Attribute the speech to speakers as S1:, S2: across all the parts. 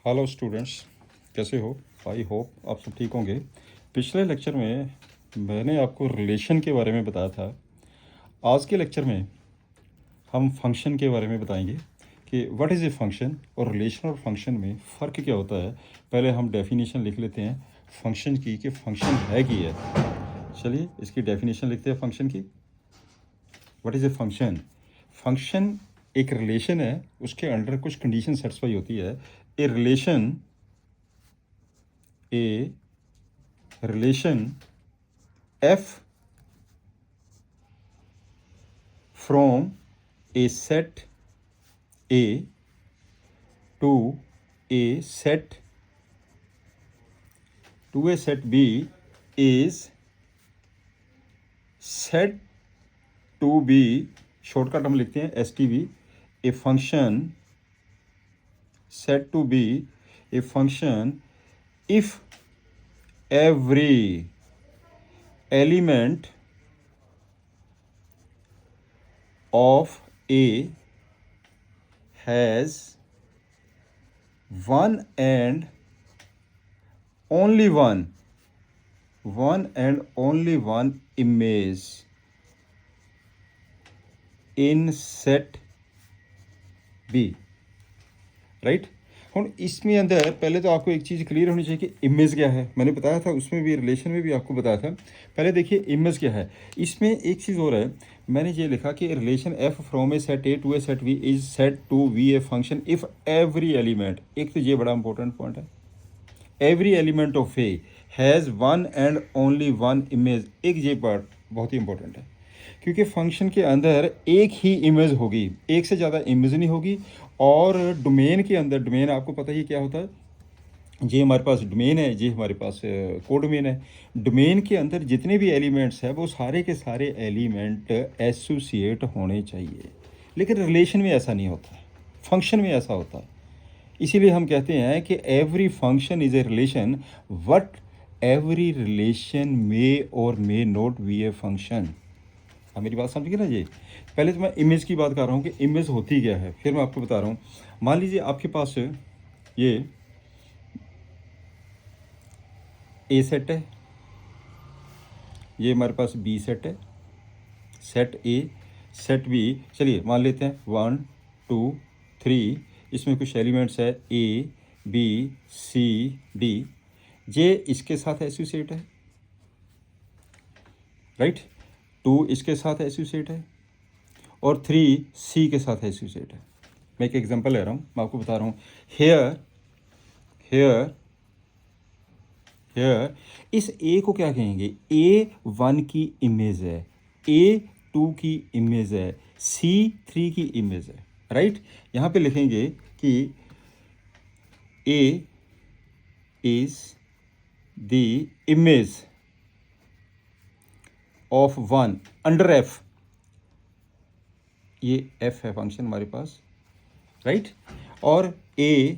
S1: Hello students, कैसे हो? I hope आप सब ठीक होंगे। पिछले लेक्चर में मैंने आपको रिलेशन के बारे में बताया था। आज के लेक्चर में हम फंक्शन के बारे में बताएंगे कि व्हाट इज़ ए फंक्शन और रिलेशन और फंक्शन में फ़र्क क्या होता है। पहले हम डेफिनेशन लिख लेते हैं फंक्शन की कि फंक्शन है की है। चलिए इसकी डेफिनेशन लिखते हैं फंक्शन की। What is a function? Function एक रिलेशन है, उसके अंडर कुछ कंडीशन सेटिस्फाई होती है। ए relation f from a set A to a set B is said to be, shortcut हम लिखते हैं STB, a function said to be a function if every element of A has one and only one image in set B, right. ਹੁਣ इसमें अंदर पहले तो आपको एक चीज़ क्लियर होनी चाहिए कि इमेज क्या है। मैंने बताया था उसमें भी, रिलेशन में भी आपको बताया था। पहले देखिए इमेज क्या है। इसमें एक चीज़ और है, मैंने ये लिखा कि relation f from a set a to a set b is said to be a function if every element, एक तो ये बड़ा इंपॉर्टेंट पॉइंट है, every element of a has one and only one image. एक ये part बहुत ही important है, क्योंकि फंक्शन के अंदर एक ही इमेज होगी, एक से ज़्यादा इमेज नहीं होगी। और डोमेन के अंदर, डोमेन आपको पता ही क्या होता है, ये हमारे पास डोमेन है, ये हमारे पास कोडोमेन है। डोमेन के अंदर जितने भी एलिमेंट्स हैं वो सारे के सारे एलिमेंट एसोसिएट होने चाहिए, लेकिन रिलेशन में ऐसा नहीं होता, फंक्शन में ऐसा होता है। इसीलिए हम कहते हैं कि every function is a relation, what every relation may और may not be a function. आप मेरी बात समझ गए ना। ये पहले तो मैं इमेज की बात कर रहा हूँ कि इमेज होती क्या है, फिर मैं आपको बता रहा हूँ। मान लीजिए आपके पास ये ए सेट है, ये हमारे पास बी सेट है, सेट ए सेट बी। चलिए मान लेते हैं 1 2 3, इसमें कुछ एलिमेंट्स है ए बी सी डी, ये इसके साथ एसोसिएट है, राइट। 2 इसके साथ एसोसिएट है और 3 सी के साथ एसोसिएट है। मैं एक एग्जांपल ले रहा हूँ, मैं आपको बता रहा हूँ। हेयर इस ए को क्या कहेंगे? A1 की इमेज है, A2 की इमेज है, C3 की इमेज है, राइट। यहाँ पे लिखेंगे कि A is the image of 1 under F, ये F है फंक्शन हमारे पास, राइट। और A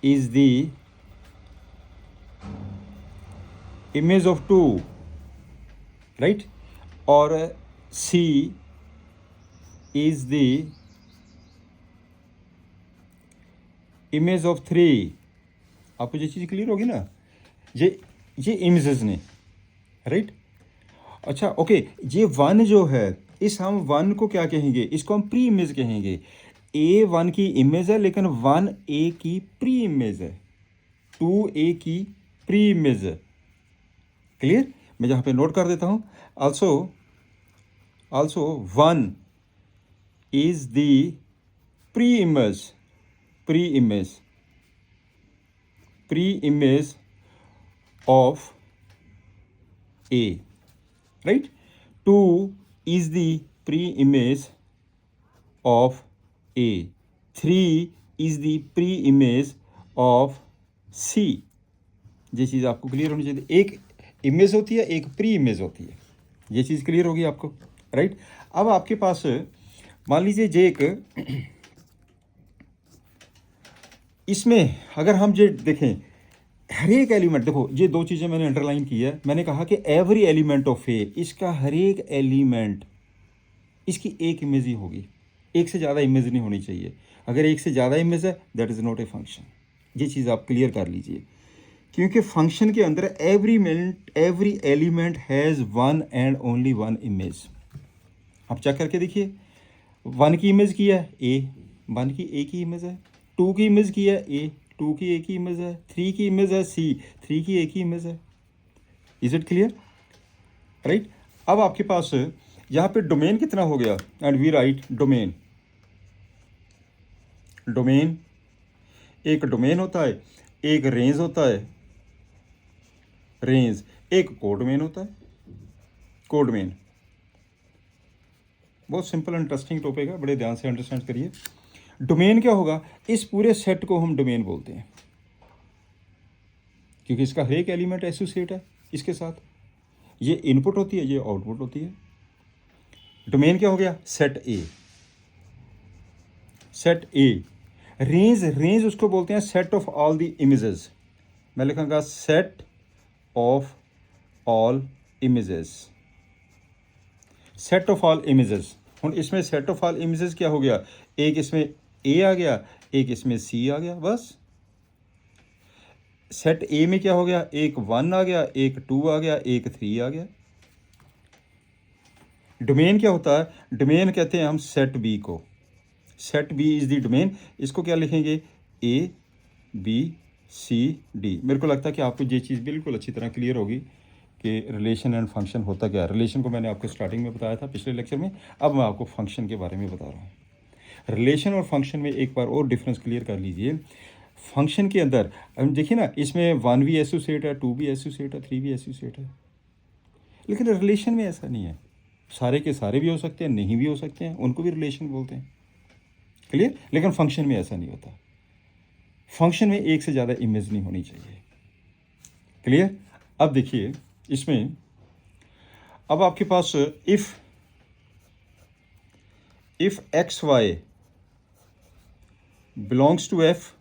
S1: is the image of 2, right. और C is the image of 3। आपको ये चीज़ क्लियर होगी ना, ये इमेजेस ने, राइट। अच्छा ओके, ये 1 जो है, इस हम 1 को क्या कहेंगे? इसको हम प्री इमेज कहेंगे। A1 की इमेज है, लेकिन 1A की प्री इमेज है, 2A की प्री इमेज है। क्लियर? मैं यहाँ पे नोट कर देता हूँ। also 1 is the pre-image of A, right. 2 is the pre-image of A, 3 is the pre-image of C। ये चीज़ आपको क्लियर होनी चाहिए। एक इमेज होती है, एक प्री इमेज होती है, ये चीज़ क्लियर होगी आपको, राइट। अब आपके पास मान लीजिए जे एक, इसमें अगर हम ये देखें, हर एक एलिमेंट, देखो ये 2 चीज़ें मैंने अंडरलाइन की है। मैंने कहा कि एवरी एलिमेंट ऑफ ए, इसका हर एक एलिमेंट, इसकी एक इमेज ही होगी, एक से ज़्यादा इमेज नहीं होनी चाहिए। अगर एक से ज़्यादा इमेज है that is not a function. ये चीज़ आप क्लियर कर लीजिए, क्योंकि फंक्शन के अंदर every element has one and only one image. आप चेक करके देखिए, 1 की इमेज की है ए, 1 की ए की इमेज है, 2 की इमेज की है ए, 2 की ए की इमेज है, 3 की इमेज है सी, 3 की ए की इमेज है। Is it clear? राइट। अब आपके पास यहाँ पे डोमेन कितना हो गया, and we write domain. Domain, एक डोमेन होता है, एक रेंज होता है, रेंज, एक कोडोमेन होता है, कोडोमेन। बहुत सिंपल इंटरेस्टिंग टॉपिक है, बड़े ध्यान से अंडरस्टैंड करिए। डोमेन क्या होगा, इस पूरे सेट को हम डोमेन बोलते हैं, क्योंकि इसका हर एक एलिमेंट एसोसिएट है इसके साथ। ये इनपुट होती है, ये आउटपुट होती है। डोमेन क्या हो गया, set a. Set A. Range, range उसको बोलते हैं set of all the images. मैं लिखूंगा set of all images, set of all images. हम इसमें सेट ऑफ ऑल इमेजेस क्या हो गया, एक इसमें ए आ गया, एक इसमें सी आ गया, बस। सेट ए में क्या हो गया, एक 1 आ गया, एक 2 आ गया, एक 3 आ गया। डोमेन क्या होता है, डोमेन कहते हैं हम सेट बी को। Set b is the domain. इसको क्या लिखेंगे, ए बी सी डी। मेरे को लगता है कि आपको ये चीज़ बिल्कुल अच्छी तरह क्लियर होगी कि रिलेशन एंड फंक्शन होता क्या है। रिलेशन को मैंने आपको स्टार्टिंग में बताया था पिछले लेक्चर में, अब मैं आपको फंक्शन के बारे में बता रहा हूँ। रिलेशन और फंक्शन में एक बार और डिफरेंस क्लियर कर लीजिए। फंक्शन के अंदर हम देखिए ना, इसमें 1 भी एसोसिएट है, 2 भी एसोसिएट है, 3 भी एसोसिएट है, लेकिन रिलेशन में ऐसा नहीं है। सारे के सारे भी हो सकते हैं, नहीं भी हो सकते हैं, उनको भी रिलेशन बोलते हैं। क्लियर? लेकिन फंक्शन में ऐसा नहीं होता। फंक्शन में एक से ज़्यादा इमेज नहीं होनी चाहिए। क्लियर? अब देखिए इसमें, अब आपके पास if x y belongs to f,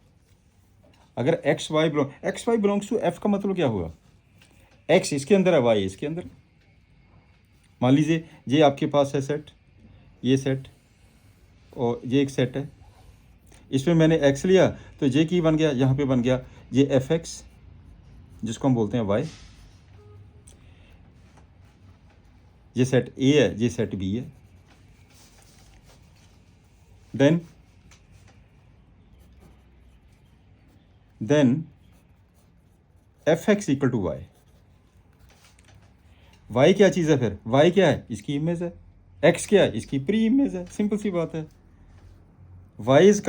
S1: अगर x y belongs to f का मतलब क्या हुआ, एक्स इसके अंदर है, वाई इसके अंदर। मान लीजिए ये आपके पास है सेट, ये सेट, और ये एक सेट है, इसमें मैंने एक्स लिया तो ये की बन गया, यहाँ पे बन गया ये एफ एक्स, जिसको हम बोलते हैं वाई। ये सेट ए है, ये सेट बी है। Then f x equal to y. Y क्या चीज़ है फिर, वाई क्या है, इसकी इमेज है। एक्स क्या है, इसकी प्री इमेज है। सिंपल सी बात है। y is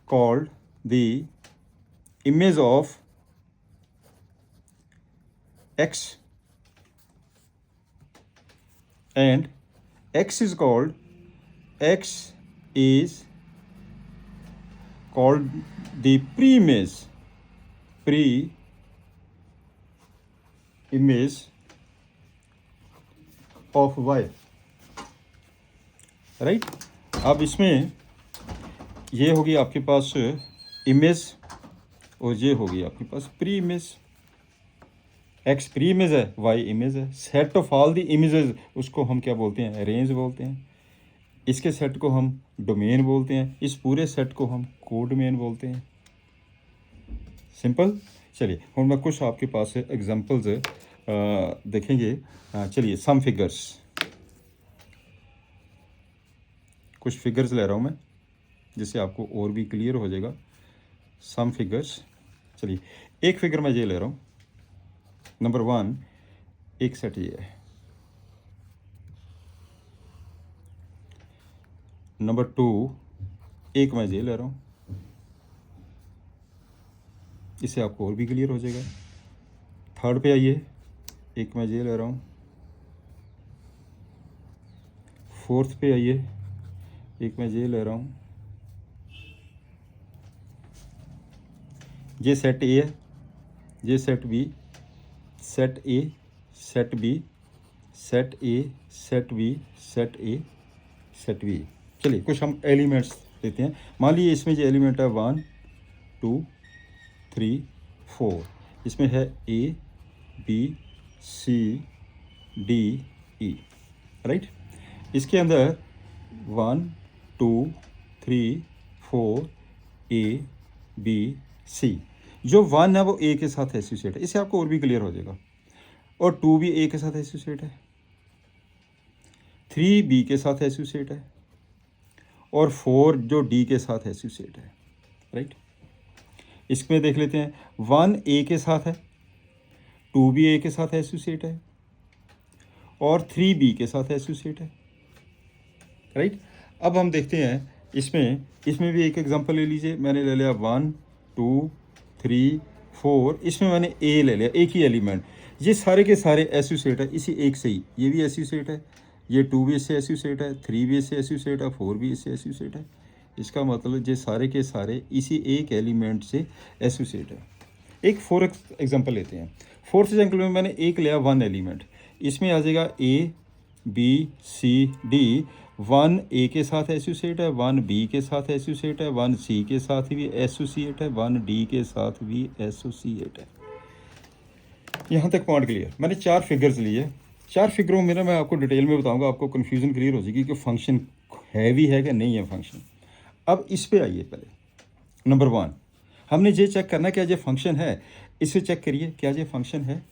S1: called the image of x, and x is called the pre-image of y, right. अब इसमें ये होगी आपके पास इमेज, और ये होगी आपके पास pre image. X pre image है, वाई इमेज है। Set of all the images उसको हम क्या बोलते हैं, रेंज बोलते हैं। इसके सेट को हम डोमेन बोलते हैं, इस पूरे सेट को हम कोडोमेन बोलते हैं। सिंपल। चलिए हम मैं कुछ आपके पास एग्जांपल्स देखेंगे। चलिए सम फिगर्स, कुछ फिगर्स ले रहा हूँ मैं जिससे आपको और भी क्लियर हो जाएगा। सम फिगर्स, चलिए एक फिगर मैं ये ले रहा हूँ। नंबर 1 एक सेट ये है। नंबर 2 एक मैं ये ले रहा हूँ, इससे आपको और भी क्लियर हो जाएगा। थर्ड पे आइए, एक मैं ये ले रहा हूँ। फोर्थ पे आइए, एक मैं ये ले रहा हूँ। ये सेट ए है, ये set b, set a, set b, set a, set b, set a, set b. चलिए कुछ हम एलिमेंट्स लेते हैं। मान लीजिए इसमें जो एलिमेंट है 1 2 3 4, इसमें है A B C D E, right. इसके अंदर 1 2 3 4 ए बी सी, जो 1 है वो ए के साथ एसोसिएट है, इससे आपको और भी क्लियर हो जाएगा। और 2 भी ए के साथ एसोसिएट है, 3 बी के साथ एसोसिएट है, और 4 जो डी के साथ एसोसिएट है, राइट। इसमें देख लेते हैं, 1 ए के साथ है, 2 भी ए के साथ एसोसिएट है, और 3 बी के साथ एसोसिएट है, राइट। अब हम देखते हैं इसमें भी एक एग्जांपल ले लीजिए। मैंने ले लिया 1 2 3 4, इसमें मैंने ए ले लिया, एक ही एलिमेंट। ये सारे के सारे एसोसिएट है इसी एक से ही, ये भी एसोसिएट है, ये 2 भी इससे एसोसिएट है, 3 भी इससे एसोसिएट है, 4 भी इससे एसोसिएट है। इसका मतलब ये सारे के सारे इसी एक एलिमेंट से एसोसिएट है। एक फोर एग्जांपल लेते हैं। फोर्थ एग्जांपल में मैंने एक लिया 1 एलिमेंट, इसमें आ जाएगा ए बी सी डी। 1 ए के साथ एसोसिएट है, 1 बी के साथ एसोसिएट है, 1 सी के साथ भी एसोसिएट है, 1 डी के साथ भी एसोसिएट है। यहाँ तक पॉइंट क्लियर। मैंने 4 फिगर्स लिए, 4 फिगरों में ना मैं आपको डिटेल में बताऊंगा, आपको कन्फ्यूजन क्लियर हो जाएगी कि फंक्शन हैवी है कि नहीं है फंक्शन। अब इस पे आइए। पहले नंबर 1 हमने ये चेक करना क्या ये फंक्शन है, इसे चेक करिए क्या ये फंक्शन है।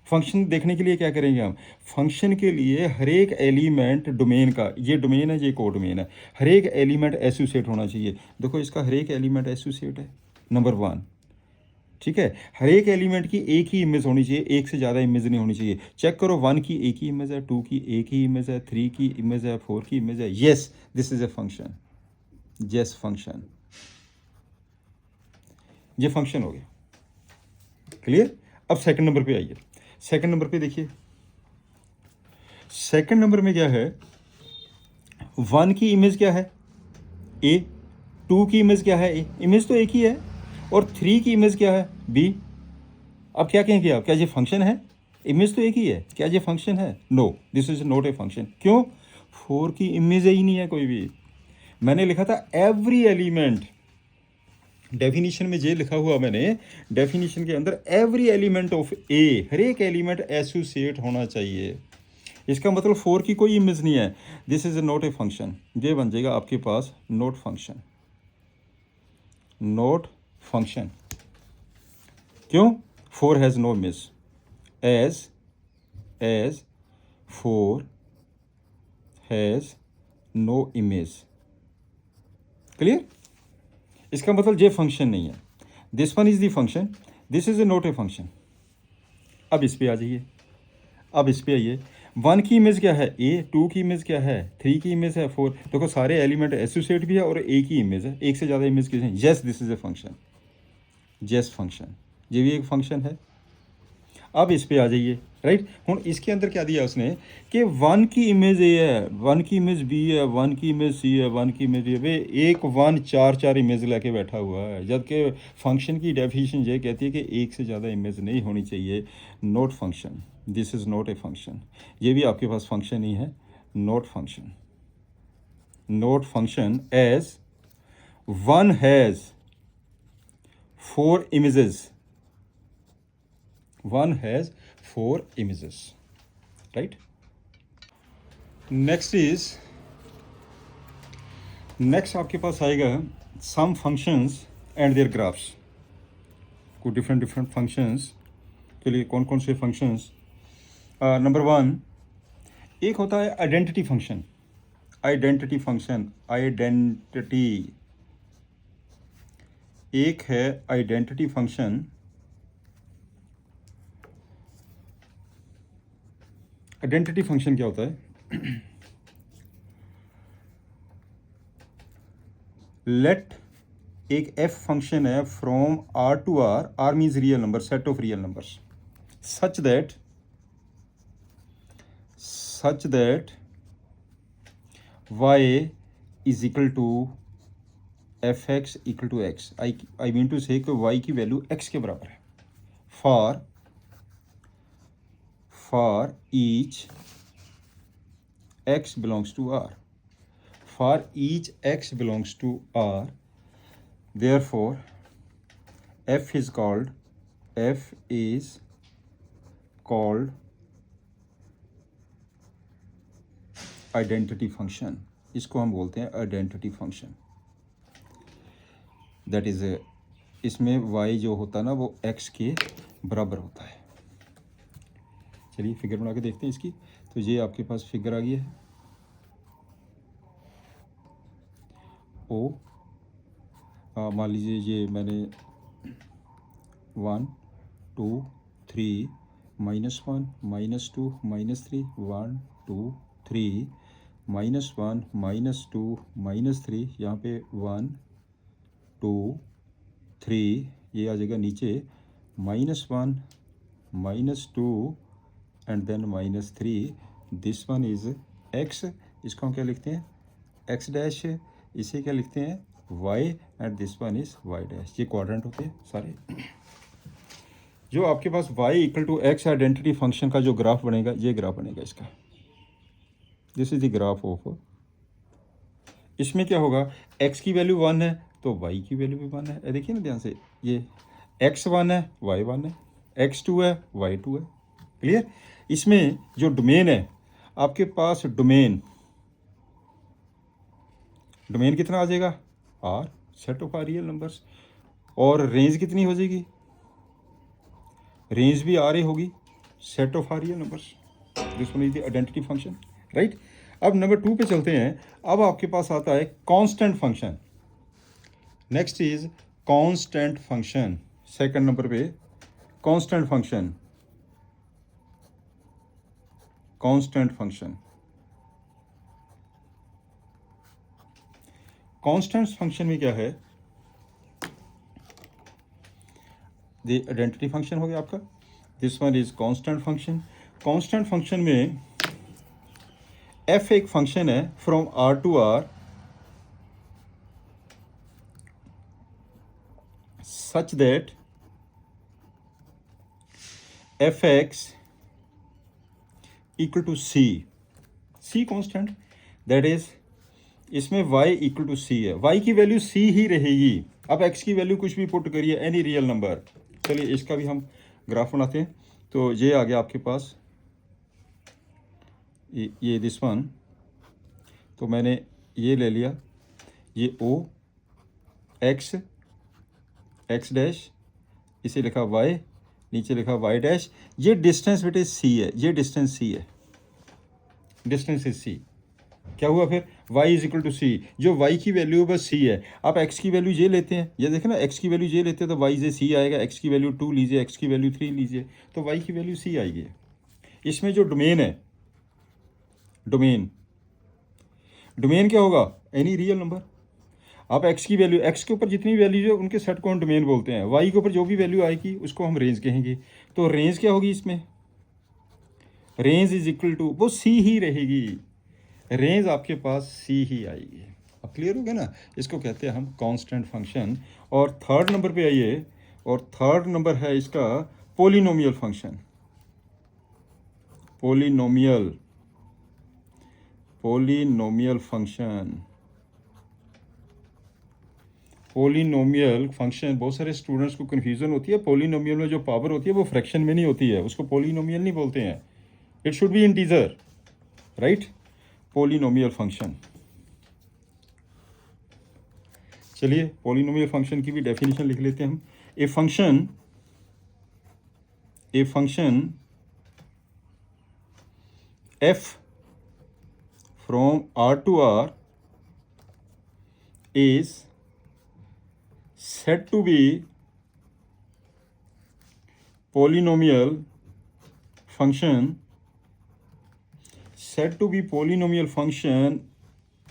S1: फंक्शन देखने के लिए क्या करेंगे हम, फंक्शन के लिए हर एक एलिमेंट डोमेन का, ये डोमेन है, ये को डोमेन है, हर एक एलिमेंट एसोसिएट होना चाहिए। देखो इसका हर एक एलिमेंट एसोसिएट है, नंबर 1, ठीक है। हर एक एलिमेंट की एक ही इमेज होनी चाहिए, एक से ज़्यादा इमेज नहीं होनी चाहिए। चेक करो, 1 की एक ही इमेज है, 2 की एक ही इमेज है, 3 की इमेज है, 4 की इमेज है। Yes, this is a function, yes function, ये फंक्शन हो गया, क्लियर। अब सेकंड नंबर पे आइए। सेकंड नंबर पे देखिए, सेकंड नंबर में क्या है, 1 की इमेज क्या है, ए। 2 की इमेज क्या है, ए, इमेज तो एक ही है। और 3 की इमेज क्या है, बी। अब क्या कहेंगे आप, क्या ये फंक्शन है, इमेज तो एक ही है, क्या ये फंक्शन है, no, this is not a function. क्यों, 4 की इमेज ही नहीं है कोई भी। मैंने लिखा था एवरी एलिमेंट, डेफिनेशन में ये लिखा हुआ मैंने, डेफिनेशन के अंदर एवरी एलिमेंट ऑफ ए, हर एक एलिमेंट एसोसिएट होना चाहिए। इसका मतलब 4 की कोई इमेज नहीं है, this is not a function. ये बन जाएगा आपके पास नॉट फंक्शन, नॉट फंक्शन। क्यों, 4 has no image, as 4 has no image, clear. इसका मतलब ये फंक्शन नहीं है, this one is the function, this is a not a function. अब इस पे आ जाइए, अब इस पे आइए। 1 की इमेज क्या है, ए। 2 की इमेज क्या है, 3 की इमेज है, 4। देखो सारे एलिमेंट एसोसिएट भी है और एक ही इमेज है, एक से ज़्यादा इमेज किसी है। Yes, this is a function, yes function, ये भी एक फंक्शन है। अब इस पे आ जाइए, राइट। हूँ इसके अंदर क्या दिया उसने कि 1 की इमेज ए है, 1 की इमेज बी है, 1 की इमेज सी है, 1 की इमेज वे एक 1 4 इमेज लेके बैठा हुआ है। जबकि फंक्शन की डेफिनेशन ये कहती है कि एक से ज़्यादा इमेज नहीं होनी चाहिए, not function, this is not a function. ये भी आपके पास फंक्शन ही है, not function, not function as 1 has 4 images, 1 has 4 images, right. Next आपके पास आएगा some functions and their graphs. कुछ डिफरेंट फंक्शंस के लिए कौन कौन से फंक्शंस। नंबर 1 एक होता है identity function, identity function, identity. एक है आइडेंटिटी फंक्शन। आइडेंटिटी फंक्शन क्या होता है, लेट एक एफ फंक्शन है from r to r, r means real number, set of real numbers, such that y is equal to f x equal to x. I mean to say y की value x के बराबर है for each x belongs to R. For each x belongs to R, therefore f is called identity function, इसको हम बोलते हैं identity function. That is इसमें y जो होता है ना वो x के बराबर होता है। चलिए फिगर बना के देखते हैं इसकी। तो ये आपके पास फिगर आ गई है, ओ मान लीजिए ये मैंने 1 2 3 -1 -2 -3 1 2 3 -1 -2 -3, यहाँ पे 1 2 3, ये आ जाएगा नीचे -1 -2 and then -3। This one is x, इसको हम क्या लिखते हैं x डैश, इसे क्या लिखते हैं y, and this one is y dash. ये क्वाड्रेंट होते हैं सारे। जो आपके पास y equal to x identity function का जो ग्राफ बनेगा, ये ग्राफ बनेगा इसका। This is the graph of. इसमें क्या होगा, x की वैल्यू 1 है तो y की वैल्यू भी 1 है। देखिए ना ध्यान से, ये x 1 है y 1 है, x 2 है y 2 है। क्लियर। इसमें जो डोमेन है आपके पास, डोमेन कितना आ जाएगा r, set of R real numbers. और रेंज कितनी हो जाएगी, रेंज भी आर ए होगी, set of R real numbers. This one is the identity function, right. अब नंबर 2 पे चलते हैं। अब आपके पास आता है constant function. Next is constant function. Second number पे constant function, constant function. Constant function में क्या है, ये आइडेंटिटी फंक्शन हो गया आपका। This one is constant function. Constant function में f एक फंक्शन है from r to r such that fx equal to c constant, that is इसमें y इक्वल टू c है, y की वैल्यू c ही रहेगी। अब x की वैल्यू कुछ भी पुट करिए, एनी रियल नंबर। चलिए इसका भी हम ग्राफ बनाते हैं। तो ये आ गया आपके पास, ये दिस वन। तो मैंने ये ले लिया, ये o x डैश, इसे लिखा y, नीचे लिखा y डैश। ये डिस्टेंस बेटे c है, ये डिस्टेंस c है, डिस्टेंस इज c। क्या हुआ फिर, y is equal to c। जो y की वैल्यू बस c है। आप x की वैल्यू ये लेते हैं, ये देखें ना, x की वैल्यू ये लेते हैं तो y से c आएगा। x की वैल्यू 2 लीजिए, x की वैल्यू 3 लीजिए, तो y की वैल्यू c आएगी। इसमें जो डोमेन है, डोमेन क्या होगा, एनी रियल नंबर। आप x की वैल्यू, x के ऊपर जितनी वैल्यू है उनके सेट को हम डोमेन बोलते हैं। y के ऊपर जो भी वैल्यू आएगी उसको हम रेंज कहेंगे। तो रेंज क्या होगी इसमें, रेंज इज इक्वल टू, वो c ही रहेगी, रेंज आपके पास c ही आएगी। अब क्लियर हो गया ना, इसको कहते हैं हम कांस्टेंट फंक्शन। और थर्ड नंबर पे आइए, और थर्ड नंबर है इसका polynomial function. Polynomial function. Polynomial function, बहुत सारे स्टूडेंट्स को कन्फ्यूजन होती है। पोलिनोमियल में जो पावर होती है वो फ्रैक्शन में नहीं होती है, उसको पोलिनोमियल नहीं बोलते हैं, it should be integer, right. Polynomial function. चलिए पोलिनोमियल फंक्शन की भी डेफिनेशन लिख लेते हैं हम। A function f from r to r is said to be polynomial function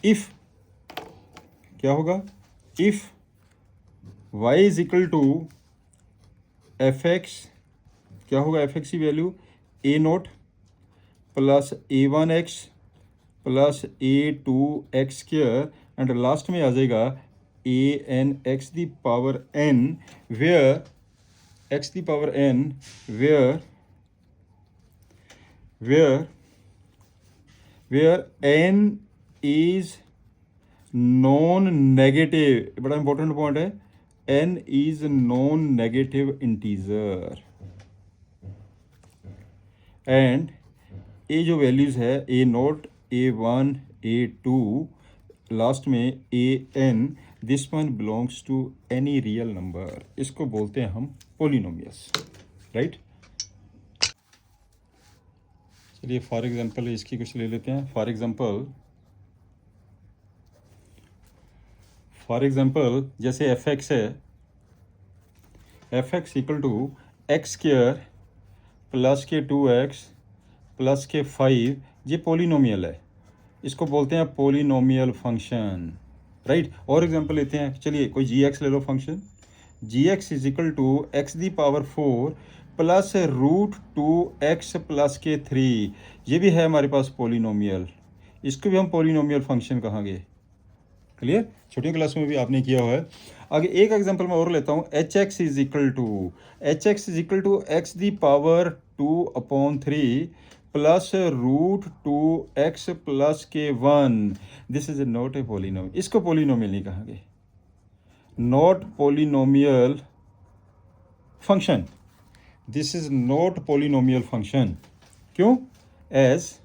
S1: if, क्या होगा, if y is equal to fx, क्या होगा fx की value a nought plus a1x plus a2x square, and last में आ जाएगा a(n)x the power n, where x the power n, where n is non negative. बड़ा important point है, n is non negative integer, and ये जो values है a nought A1 A2 last में AN, this one belongs to any real number, इसको बोलते हैं हम पोलिनोमियल्स, राइट। चलिए फॉर एग्जांपल इसकी कुछ ले लेते हैं। फॉर एग्जांपल जैसे एफ एक्स है, f x equal to x square plus के 2x प्लस के 5, ये पोलिनोमियल है, इसको बोलते हैं पोलिनोमियल फंक्शन, राइट। और एग्जांपल लेते हैं, चलिए कोई जी एक्स ले लो function, g x is equal to x the power 4 plus root 2x plus k 3, ये भी है हमारे पास पोलिनोमियल, इसको भी हम पोलिनोमियल फंक्शन कहांगे। क्लियर, छोटी क्लास में भी आपने किया हुआ है। आगे एक एग्जांपल मैं और लेता हूँ, h x is equal to x the power 2/3 plus root 2x plus k 1, this is not a polynomial, इसको पोलिनोमियल नहीं कहांगे, not polynomial function, this is not polynomial function. क्यों? एज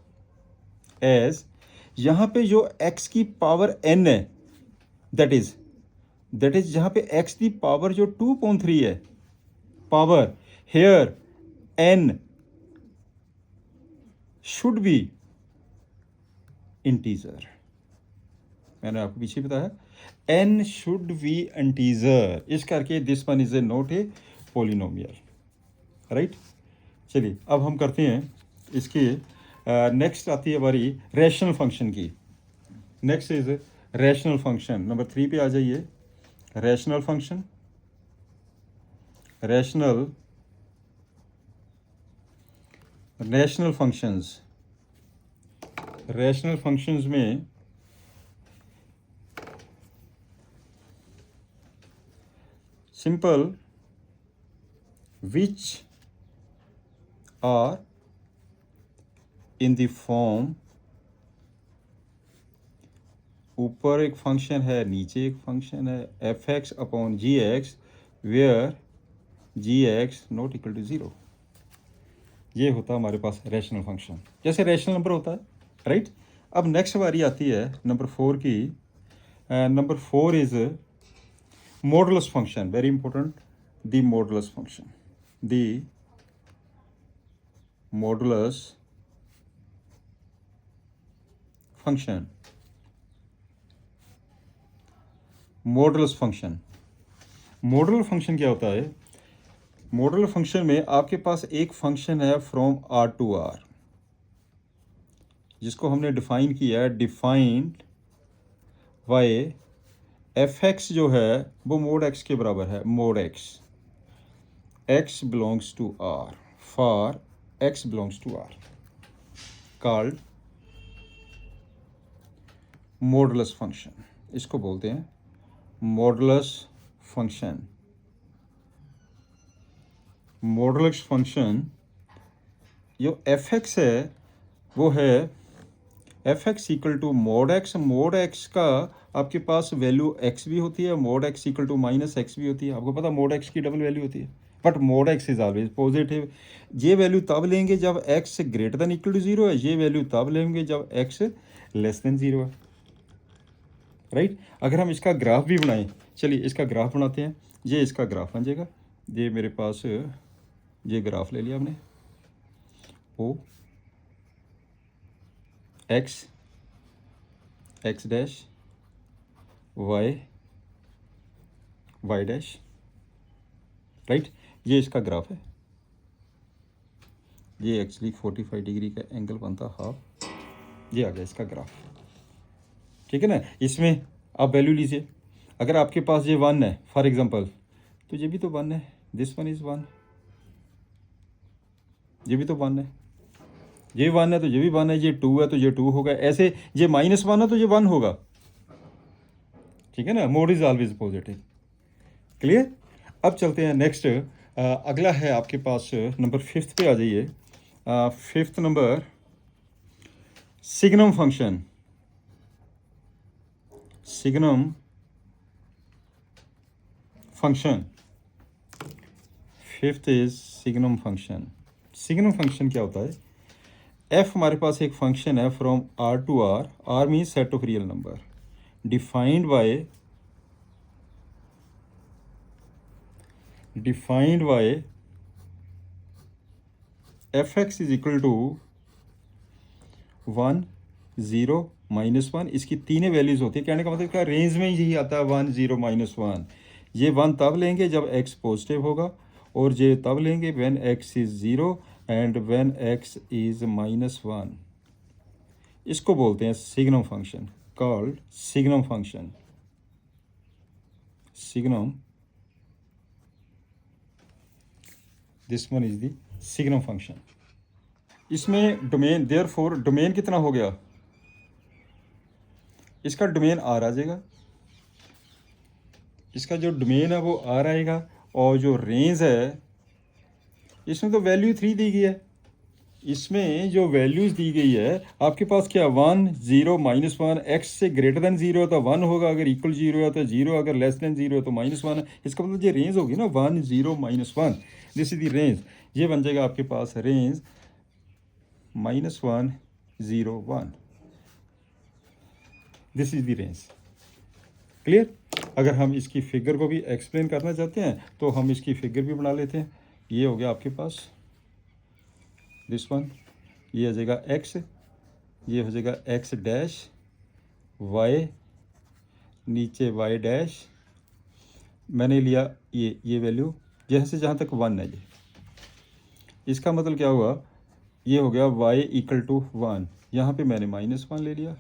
S1: यहाँ पे जो x की पावर n है, that is जहाँ पे x की पावर जो 2/3 है, power here n should be integer, मैंने आपको पीछे बताया n शुड बी इंटीजर, इस करके this one is a not a polynomial, right. चलिए अब हम करते हैं इसकी नेक्स्ट आती है हमारी रैशनल फंक्शन की। Next is rational function, number 3 पे आ जाइए। रैशनल फंक्शन, रैशनल फंक्शंस में simple which are in the form, ऊपर एक फंक्शन है नीचे एक फंक्शन है, f x upon g x where g x not equal to 0, ये होता है हमारे पास रैशनल फंक्शन, जैसे रैशनल नंबर होता है, राइट। अब नेक्स्ट बारी आती है नंबर 4 की। Number 4 is modulus function, very important, the modulus function, the modulus function, modulus function. Modular function क्या होता है? मॉडुलर फंक्शन में आपके पास एक फंक्शन है फ्रॉम आर टू आर, जिसको हमने डिफाइन किया है, डिफाइंड बाय एफ एक्स जो है वो मोड एक्स के बराबर है, mod x belongs to r, for x belongs to r, called modulus function, इसको बोलते हैं मॉडुलस फंक्शन। मॉडुलस फंक्शन जो एफ एक्स है वो है f x equal to mod x का आपके पास वैल्यू एक्स भी होती है, mod x equal to minus x भी होती है, आपको पता मोड एक्स की डबल वैल्यू होती है, but mod x is always positive. ये वैल्यू तब लेंगे जब x greater than equal to 0 है, ये वैल्यू तब लेंगे जब एक्स लेस देन 0 है, राइट। अगर हम इसका ग्राफ भी बनाएं, चलिए इसका ग्राफ बनाते हैं, ये इसका ग्राफ बन जाएगा, ये मेरे पास ये ग्राफ ले लिया हमने, O x dash y dash, right, ये इसका ग्राफ है, ये एक्चुअली 45 डिग्री का एंगल बनता हाफ, ये आ गया इसका ग्राफ, ठीक है ना। इसमें आप वैल्यू लीजिए, अगर आपके पास ये 1 है फॉर एग्जांपल, तो ये भी तो 1 है, दिस वन इज 1, ये भी तो 1 है, ये 1 है तो ये भी 1 है, ये 2 है तो ये 2 होगा, ऐसे ये -1 है तो ये 1 होगा, ठीक है ना, mode is always positive, clear. अब चलते हैं नेक्स्ट, अगला है आपके पास नंबर 5 पे आ जाइए। 5th number signum function, signum function, 5th is signum function. Signum function क्या होता है? एफ हमारे पास एक फंक्शन है from r to r, r means set of real number, defined by f x is equal to 1 0 -1। इसकी तीनों values होती है, कहने का मतलब क्या, रेंज में ही यही आता है 1 0 -1। ये 1 तब लेंगे जब x पॉजिटिव होगा, और ये तब लेंगे when x is 0 and when x is -1। इसको बोलते हैं signum function, called signum function. Signum, this one is the signum function. इसमें डोमेन, देयरफॉर डोमेन कितना हो गया, इसका डोमेन आर आ जाएगा, इसका जो डोमेन है वो आर आएगा, और जो रेंज है इसमें तो वैल्यू 3 दी गई है। इसमें जो वैल्यूज दी गई है आपके पास क्या, 1 0 -1, एक्स से ग्रेटर देन 0 है तो 1 होगा, अगर इक्वल 0 है तो 0, अगर लेस देन 0 है तो -1 है। इसका मतलब ये रेंज होगी ना 1 0 -1, दिस इज द रेंज। ये बन जाएगा आपके पास range -1 0 1, this is the range. Clear? अगर हम इसकी फिगर को भी एक्सप्लेन करना चाहते हैं तो हम इसकी फिगर भी बना लेते हैं। ये हो गया आपके पास दिस वन, ये हो जाएगा x, ये हो जाएगा x डैश, y नीचे y डैश, मैंने लिया ये वैल्यू जहाँ से जहाँ तक 1 है। ये इसका मतलब क्या हुआ, ये हो गया y इक्वल टू 1, यहाँ पे मैंने -1 ले लिया,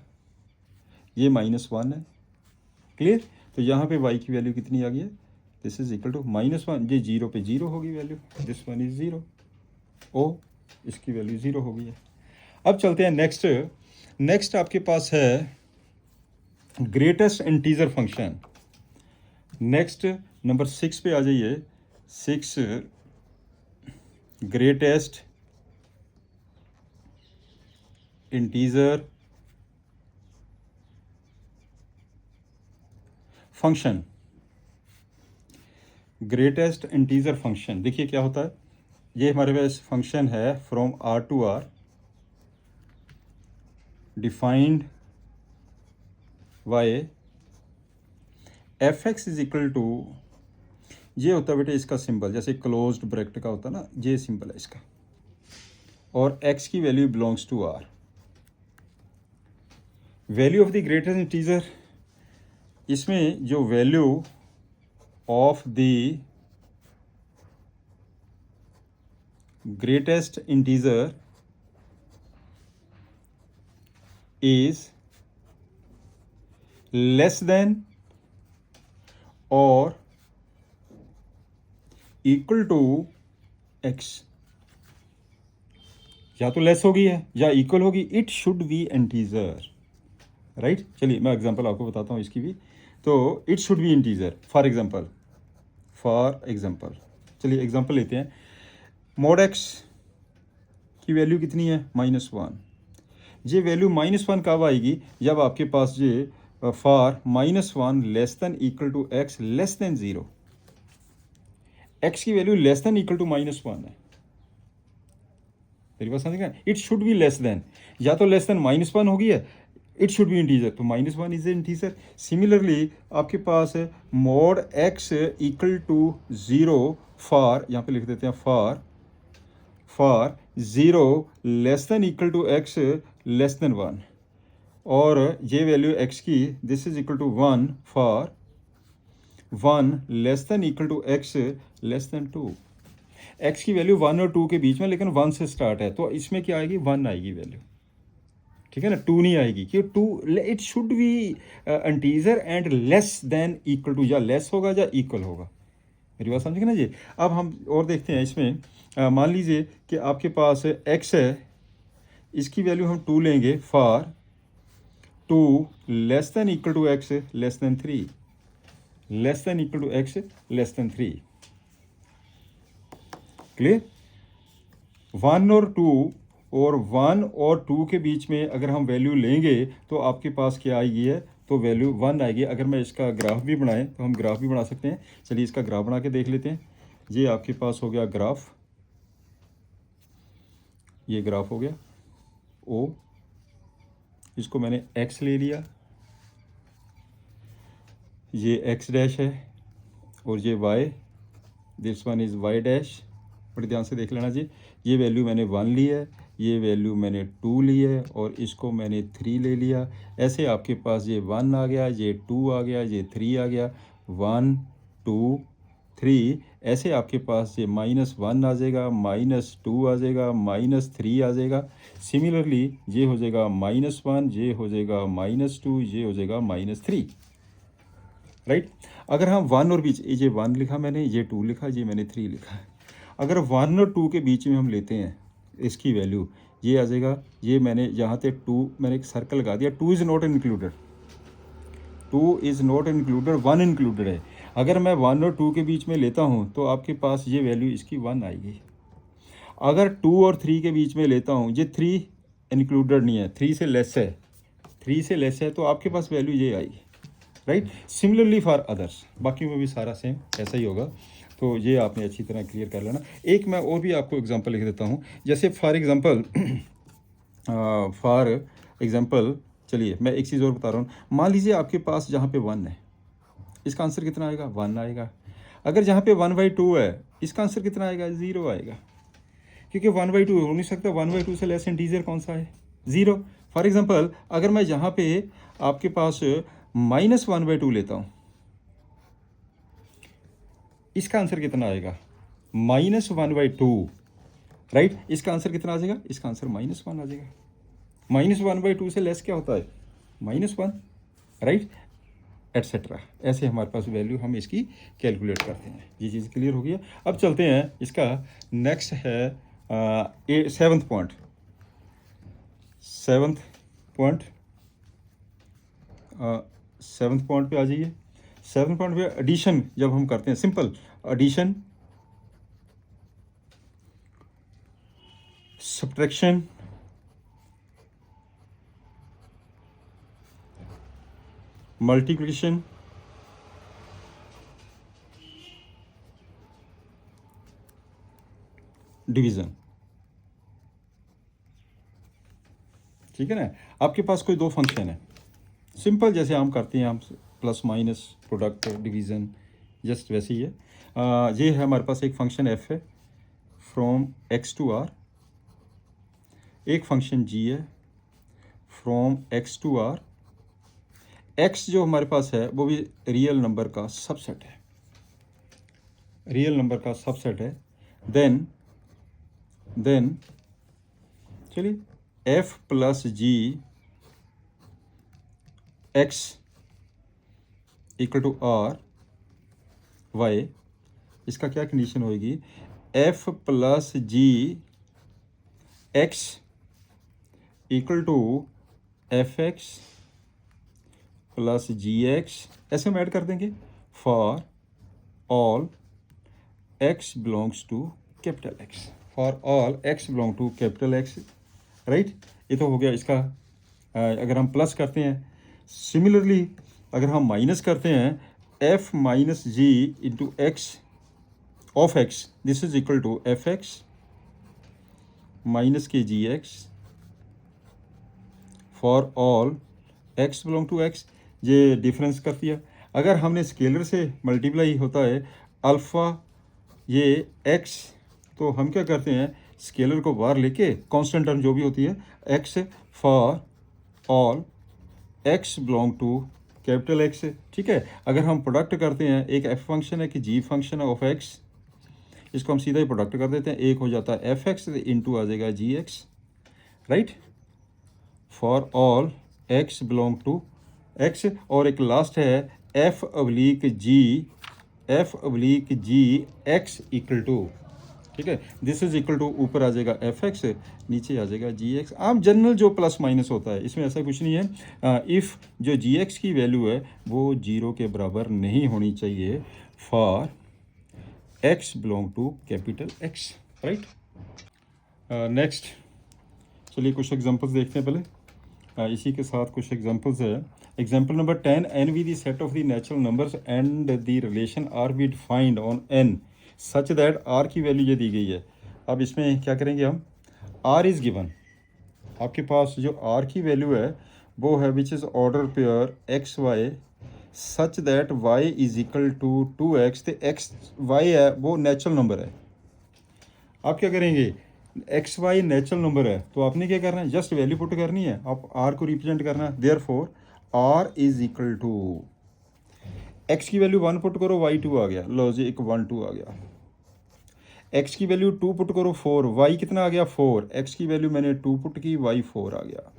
S1: ये -1 है। क्लियर? तो यहाँ पे y की वैल्यू कितनी आ गई है, दिस इज इक्वल टू -1, ये 0 पे 0 होगी वैल्यू, दिस वन इज 0, ओ इसकी वैल्यू 0 हो गई है। अब चलते हैं नेक्स्ट आपके पास है greatest integer function. Next number 6 पे आ जाइए। 6 greatest integer function. Greatest integer function देखिए क्या होता है, ये हमारे पास फंक्शन है from r to r, defined by f x is equal to, ये होता है बेटे इसका सिंबल, जैसे क्लोज्ड ब्रैकेट का होता है ना, ये सिंबल है इसका, और x की value belongs to r। Value of the greatest integer, इसमें जो value of the greatest integer is less than or equal to x, या तो लेस होगी है या इक्वल होगी, it should be integer, right. चलिए मैं एग्जांपल आपको बताता हूँ इसकी भी। तो it should be integer, for example चलिए एग्जांपल लेते हैं। mod x की वैल्यू कितनी है, -1। ये वैल्यू -1 कब आएगी, जब आपके पास ये for -1 less than equal to x less than 0, x की value less than equal to -1 है। मेरी बात समझ गए? It should be less than, या तो लेस देन -1 होगी है, इट शुड बी इंटीजर, तो -1 इज इंटीजर। सिमिलरली आपके पास है mod x equal to 0 for, यहाँ पे लिख देते हैं for 0 less than equal to x less than 1, और ये वैल्यू x की this is equal to 1 for 1 less than equal to x less than 2। x की वैल्यू 1 और 2 के बीच में, लेकिन 1 से स्टार्ट है, तो इसमें क्या आएगी, 1 आएगी वैल्यू, ठीक है ना, 2 नहीं आएगी, क्यों 2, it should be integer and less than equal to, या लेस होगा या इक्वल होगा। मेरी बात समझे ना जी। अब हम और देखते हैं इसमें, मान लीजिए कि आपके पास x है, इसकी वैल्यू हम 2 लेंगे for 2 less than equal to x less than 3, less than equal to x less than 3। Clear? 1 और 2 और 1 और 2 के बीच में अगर हम वैल्यू लेंगे तो आपके पास क्या आएगी है, तो वैल्यू 1 आएगी। अगर मैं इसका ग्राफ भी बनाएं तो हम ग्राफ भी बना सकते हैं। चलिए इसका ग्राफ बना के देख लेते हैं। ये आपके पास हो गया ग्राफ, ये ग्राफ हो गया, ओ, इसको मैंने x ले लिया, ये x डैश है और ये y, this one is y dash. बड़े ध्यान से देख लेना जी, ये वैल्यू मैंने 1 ली है, ये वैल्यू मैंने 2 ली है और इसको मैंने 3 ले लिया। ऐसे आपके पास ये 1 आ गया, ये 2 आ गया, ये 3 आ गया, 1 2 3। ऐसे आपके पास ये -1 आ जाएगा, -2 आ जाएगा, -3 आ जाएगा। सिमिलरली ये हो जाएगा -1, ये हो जाएगा -2, ये हो जाएगा -3, राइट। अगर हम 1 और बीच, ये 1 लिखा मैंने, ये 2 लिखा, ये मैंने 3 लिखा। अगर 1 और 2 के बीच में हम लेते हैं इसकी वैल्यू, ये आ जाएगा, ये मैंने यहाँ पे 2 मैंने एक सर्कल लगा दिया, 2 is not included, 2 is not included, 1 included है। अगर मैं 1 और 2 के बीच में लेता हूँ तो आपके पास ये वैल्यू इसकी 1 आएगी। अगर 2 और 3 के बीच में लेता हूँ, ये 3 इंक्लूडेड नहीं है, 3 से लेस है, 3 से लेस है, तो आपके पास वैल्यू ये आएगी, राइट। सिमिलरली फॉर अदर्स, बाकी में भी सारा सेम ऐसा ही होगा। तो ये आपने अच्छी तरह क्लियर कर लेना। एक मैं और भी आपको एग्जांपल लिख देता हूँ, जैसे फॉर एग्जांपल चलिए मैं एक चीज़ और बता रहा हूँ। मान लीजिए आपके पास जहाँ पे 1 है, इसका आंसर कितना आएगा? 1 आएगा। अगर जहाँ पे 1/2 है, इसका आंसर कितना आएगा? 0 आएगा, क्योंकि 1/2 हो नहीं सकता, 1/2 से लेस इंटीजर कौन सा है? 0। फॉर एग्जांपल अगर मैं यहाँ पे आपके पास -1/2 लेता हूँ, इसका आंसर कितना आएगा? -1/2, राइट। इसका आंसर कितना आ जाएगा? इसका आंसर -1 आ जाएगा। -1/2 से लेस क्या होता है? -1, राइट, एटसेट्रा। ऐसे हमारे पास वैल्यू हम इसकी कैलकुलेट करते हैं। ये चीज़ क्लियर हो गया। अब चलते हैं, इसका नेक्स्ट है 7th पॉइंट। 7th पॉइंट पे आ जाइए। 7th पॉइंट पे एडिशन जब हम करते हैं, simple addition, subtraction, multiplication, division, ठीक है ना। आपके पास कोई दो फंक्शन है, सिंपल जैसे हम करते हैं, हम plus minus, product, division, just वैसे ही है। ये है हमारे पास एक फंक्शन f है फ्रॉम x टू r, एक फंक्शन g है from x to r। x जो हमारे पास है वो भी रियल नंबर का सबसेट है, रियल नंबर का सबसेट है। देन चलिए f plus g x equal to r y, इसका क्या कंडीशन होगी? f plus g x equal to f x plus g x, ऐसे हम ऐड कर देंगे। For all x belongs to capital X, for all x belong to capital X, right. ये तो हो गया इसका। अगर हम प्लस करते हैं, सिमिलरली अगर हम माइनस करते हैं, f minus g into x of x, this is equal to f x minus के g x for all x belong to x। ये डिफरेंस कर दिया। अगर हमने स्केलर से मल्टीप्लाई होता है अल्फ़ा ये x, तो हम क्या करते हैं, स्केलर को बाहर लेके कांस्टेंट टर्म जो भी होती है x for all x belong to capital X, ठीक है। अगर हम प्रोडक्ट करते हैं, एक f फंक्शन है कि g फंक्शन है ऑफ x, इसको हम सीधा ही प्रोडक्ट कर देते हैं, एक हो जाता है एफ एक्स इंटू आ जाएगा g x, right, for all x belong to x। और एक लास्ट है f oblique g x equal to, ठीक है, दिस इज इक्वल टू, ऊपर आ जाएगा एफ एक्स, नीचे आ जाएगा जी एक्स। आम जनरल जो प्लस माइनस होता है, इसमें ऐसा कुछ नहीं है। इफ़ जो जी एक्स की वैल्यू है वो 0 के बराबर नहीं होनी चाहिए for x belong to capital X, right. Next चलिए कुछ एग्जांपल्स देखते हैं पहले। इसी के साथ कुछ एग्जांपल्स है। Example number 10, n be the set of the natural numbers and the relation r be defined on n such that r की वैल्यू ये दी गई है। अब इसमें क्या करेंगे हम, r is given, आपके पास जो आर की वैल्यू है वो है which is order pair x y such that y is equal to 2x, तो एक्स वाई है वो नेचुरल नंबर है। आप क्या करेंगे, एक्स वाई नेचुरल नंबर है तो आपने क्या करना है, जस्ट वैल्यू पुट करनी है, आप आर को रिप्रेजेंट करना है। Therefore R is equal to x की वैल्यू 1 पुट करो, वाई 2 आ गया, लो जी एक 1 2 आ गया। एक्स की वैल्यू 2 पुट करो 4, वाई कितना आ गया 4, एक्स की वैल्यू मैंने 2 पुट की, वाई 4 आ गया।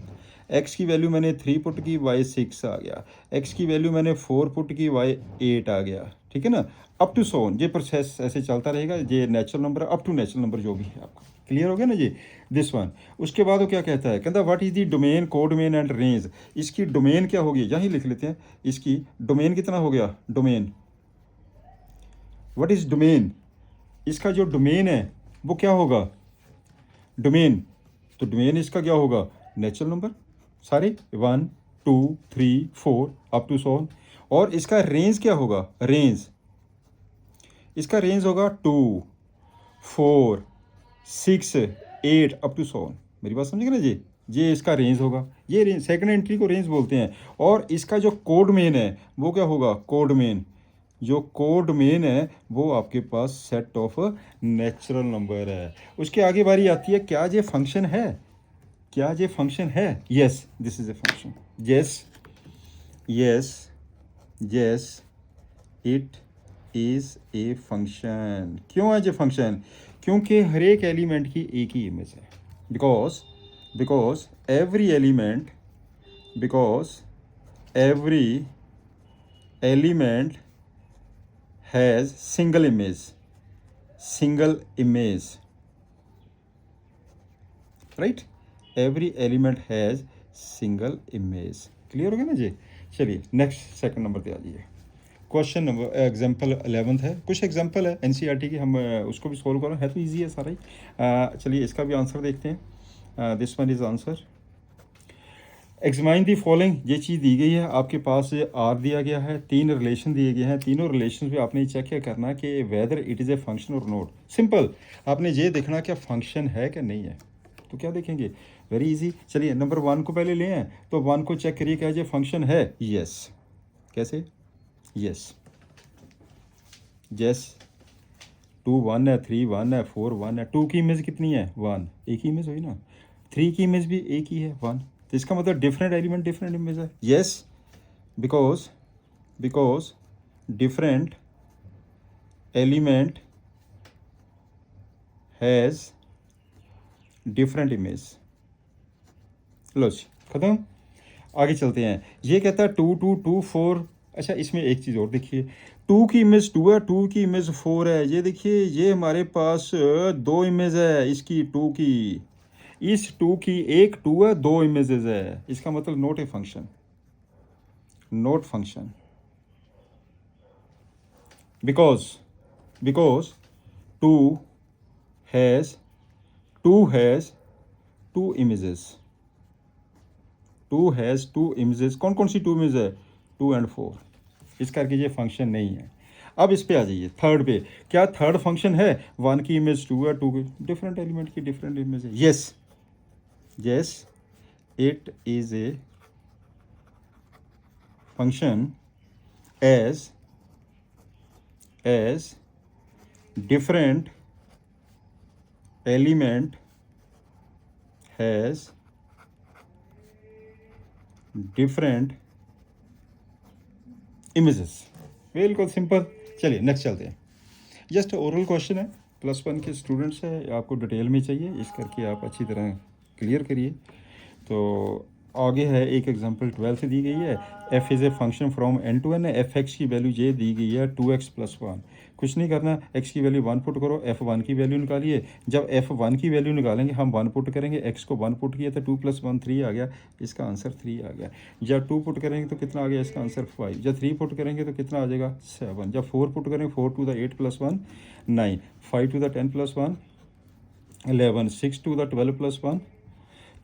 S1: एक्स की वैल्यू मैंने 3 पुट की, वाई 6 आ गया। एक्स की वैल्यू मैंने 4 पुट की, वाई 8 आ गया। ठीक है ना, अप टू सो ये प्रोसेस ऐसे चलता रहेगा, ये natural number up to natural number जो भी है आपका क्लियर हो गया ना जी, दिस वन। उसके बाद वो क्या कहता है, कहता what is the domain, codomain and range. इसकी डोमेन क्या होगी, यहीं लिख लेते हैं, इसकी डोमेन कितना हो गया, डोमेन व्हाट इज डोमेन, इसका जो डोमेन है वो क्या होगा, डोमेन, तो डोमेन इसका क्या होगा, नेचुरल नंबर सारे 1 2 3 4 अप टू सो। और इसका रेंज क्या होगा, रेंज, इसका रेंज होगा 2 4 6 8 अप टू सो। मेरी बात समझे ना जी, ये इसका रेंज होगा, ये रेंज सेकंड एंट्री को रेंज बोलते हैं। और इसका जो कोड मेन है वो क्या होगा, कोड मेन, जो कोड मेन है वो आपके पास सेट ऑफ नेचुरल नंबर है। उसके आगे बारी आती है, क्या ये फंक्शन है, क्या ये फंक्शन है, yes this is a function, yes yes yes it is a function. क्यों है ये फंक्शन, क्योंकि हर एक एलिमेंट की एक ही इमेज है, because because every element, because every element has single image, single image, right, every element has single image. Clear हो गया ना जी। चलिए नेक्स्ट सेकंड नंबर पे आ जाइए। क्वेश्चन नंबर एग्जाम्पल 11 है, कुछ एग्जाम्पल है एनसीईआरटी की, हम उसको भी सॉल्व करो, है तो इजी है सारा ही। चलिए इसका भी आंसर देखते हैं, this one is answer. Examine the following, ये चीज़ दी गई है आपके पास, आर दिया गया है, 3 रिलेशन दिए गए हैं, तीनों रिलेशन पे आपने चेक क्या करना कि whether it is a function और नोट। सिंपल, आपने ये देखना क्या फंक्शन है कि नहीं है, तो क्या देखेंगे, वेरी इजी। चलिए नंबर 1 को पहले ले आए, तो 1 को चेक करिए क्या ये फंक्शन है, यस, कैसे, यस यस, 2 1 है, 3 1 है, 4 1 है, 2 की इमेज कितनी है 1, एक ही इमेज हुई ना, 3 की इमेज भी एक ही है 1, तो इसका मतलब डिफरेंट एलिमेंट डिफरेंट इमेज है, yes, because because different element has different image. लो जी खत्म, आगे चलते हैं। ये कहता है 2 2 2 4, अच्छा इसमें एक चीज़ और देखिए, 2 की इमेज 2 है, 2 की इमेज 4 है, ये देखिए ये हमारे पास 2 इमेज है इसकी 2 की, इस 2 की एक 2 है, 2 इमेजेस है, इसका मतलब note a function, note function, because because 2 has 2 has 2 images, 2 has 2 images, कौन कौन सी 2 इमेज है, 2 एंड 4, इस करके ये फंक्शन नहीं है। अब इस पे आ जाइए थर्ड पे, क्या थर्ड फंक्शन है, 1 की इमेज 2 है, 2 की डिफरेंट एलिमेंट की डिफरेंट इमेज है, yes yes it is a function as different element has different images, बिल्कुल सिंपल। चलिए नेक्स्ट चलते हैं, जस्ट ओरल क्वेश्चन है, +1 के स्टूडेंट्स है, आपको डिटेल में चाहिए, इस करके आप अच्छी तरह क्लियर करिए। तो आगे है एक एग्जांपल 12 दी गई है, f is a function from n to n, f x की वैल्यू ये दी गई है 2x + 1, कुछ नहीं करना, x की वैल्यू 1 पुट करो, f1 की वैल्यू निकालिए, जब f1 की वैल्यू निकालेंगे हम 1 पुट करेंगे, x को 1 पुट किया तो 2 + 1 3 आ गया, इसका आंसर 3 आ गया। जब 2 पुट करेंगे तो कितना आ गया, इसका आंसर 5, जब 3 पुट करेंगे तो कितना आ जाएगा 7, जब 4 पुट करेंगे 4 to the 8 + 1 9, 5 to the 10 + 1 11, 6 to the 12 + 1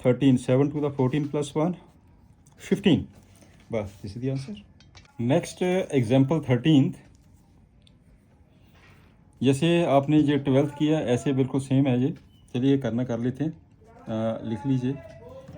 S1: 13, 7 to the 14 + 1 15, बस this is the answer. Next example 13, जैसे आपने ये 12th किया ऐसे बिल्कुल सेम है ये, चलिए करना कर लेते हैं, लिख लीजिए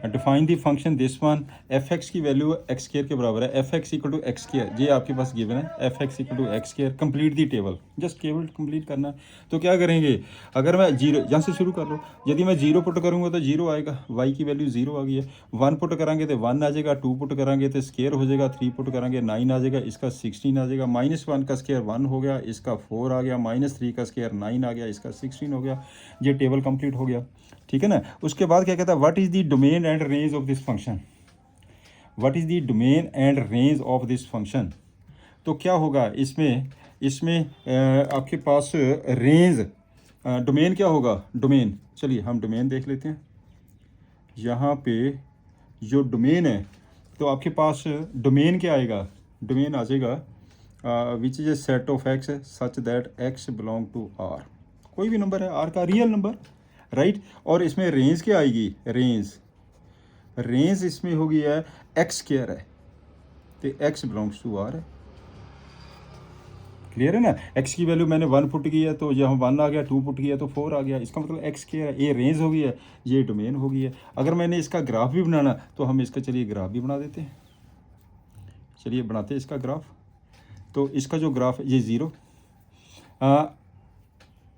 S1: define the function this one, f x की वैल्यू एक्स स्केयर के बराबर है, f x equal to x square, ये आपके पास गिवन है, f x equal to x square. Complete the table, just table complete करना है। तो क्या करेंगे, अगर मैं जीरो यहाँ से शुरू कर लो, यदि मैं जीरो पुट करूँगा तो जीरो आएगा, वाई की वैल्यू जीरो आ गई है। वन पुट करांगे तो वन आ जाएगा, टू पुट करांगे तो स्केयर हो जाएगा, थ्री पुट करांगे 9 आ जाएगा, इसका 16 आ जाएगा, -1 का स्केयर 1 हो गया, इसका 4 आ गया, -3 का स्केयर 9 आ गया, इसका 16 हो गया। ये टेबल कंप्लीट हो गया, ठीक है ना। उसके बाद क्या कहता है, what is the domain and range of this function, what is the domain and range of this function. तो क्या होगा इसमें, इसमें आपके पास रेंज, डोमेन क्या होगा, डोमेन, चलिए हम डोमेन देख लेते हैं। यहाँ पे जो डोमेन है, तो आपके पास डोमेन क्या आएगा, डोमेन आ जाएगा which is a set of x such that x belong to R, कोई भी नंबर है आर का रियल नंबर, राइट। और इसमें रेंज क्या आएगी, रेंज, रेंज इसमें होगी है एक्स स्क्वायर है, तो एक्स बिलोंग्स टू आर है, क्लियर है ना। एक्स की वैल्यू मैंने 1 पुट की है तो यहाँ 1 आ गया, 2 पुट किया तो 4 आ गया, इसका मतलब एक्स स्क्वायर है। ये रेंज हो गई है, ये डोमेन हो गई है। अगर मैंने इसका ग्राफ भी बनाना तो हम इसका चलिए ग्राफ भी बना देते हैं, चलिए बनाते हैं इसका ग्राफ। तो इसका जो ग्राफ ये zero